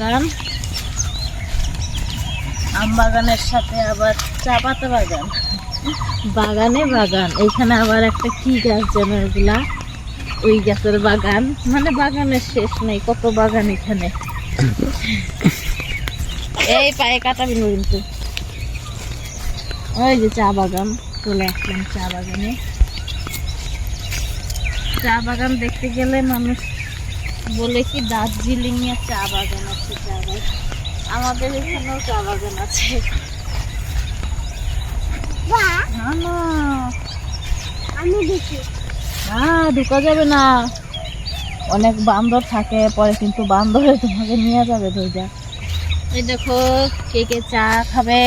বাগান, আম বাগানের সাথে আবার চা পাতা বাগান, বাগানে বাগান। এখানে আবার একটা কি গাছ যেন, এগুলা ওই গাছের বাগান, মানে বাগানের শেষ নেই, কত বাগান এখানে। এই পায়ে কাটাবি না কিন্তু। ওই যে চা বাগান, চলে আসলাম চা বাগানে। চা বাগান দেখতে গেলে মানুষ বলে কি দার্জিলিং এ চা বাগান আছে, চা বাগান। আমাদের এখানেও চা বাগান আছে। আমি দেখি ঢুকা যাবে না, অনেক বান্দর থাকে, পরে কিন্তু বান্দরে তোমাকে নিয়ে যাবে ধৈর্যা। এই দেখো কে কে চা খাবে,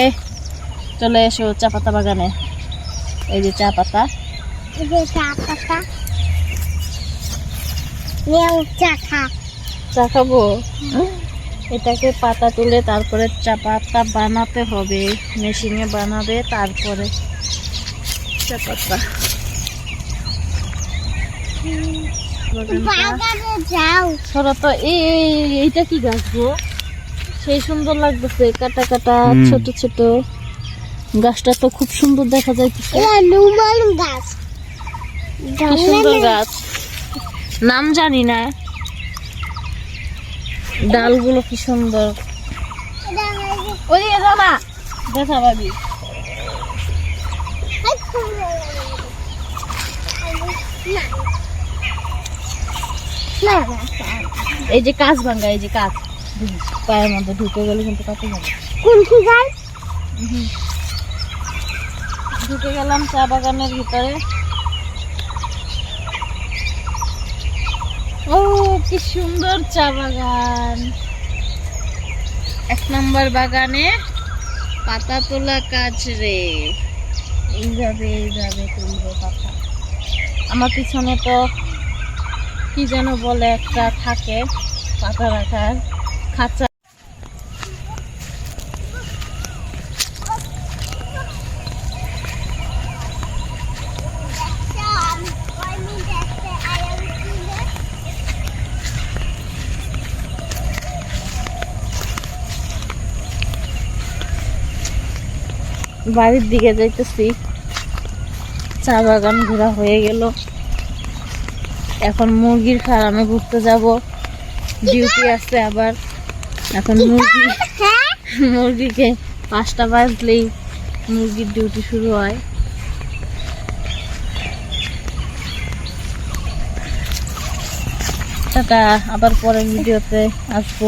চলে এসো চা পাতা বাগানে। এই যে চা পাতা, এই যে চা পাতা নিয়ে চা খা। চা খাবো। এটাকে পাতা তুলে তারপরে চা পাতা বানাতে হবে, মেশিনে বানাবে, তারপরে চা পাতা। বাগানে যাও। সরো তো। এইটা কি গাছ গো, সেই সুন্দর লাগতেছে, কাটা কাটা ছোট ছোট। গাছটা তো খুব সুন্দর দেখা যায়। এটা নুমান গাছ, কি সুন্দর গাছ, নাম জানি না। ডালগুলো কি সুন্দর। ওদিকে যাও না, দেখা পাবি। এই যে কাঁচ ভাঙ্গা, এই যে কাঁচ পায়ের মধ্যে ঢুকে গেলে কিন্তু কাটে যাবে। কোন গাছ? ঢুকে গেলাম চা বাগানের ভিতরে। ও কি সুন্দর চা বাগান, 1 নম্বর বাগানে পাতা তোলা কাজ রে। এইভাবে তুলবে পাতা। আমার পিছনে তো কি যেন বলে একটা থাকে, পাতা রাখার খাঁচা। বাড়ির দিকে যাইতেছি, চা বাগান ঘোরা হয়ে গেল। এখন মুরগির ফার্মে ঘুরতে যাব, ডিউটি আছে আবার। এখন মুরগিকে 5টা বাজলেই মুরগির ডিউটি শুরু হয়। টাটা, আবার পরের ভিডিওতে আসবো।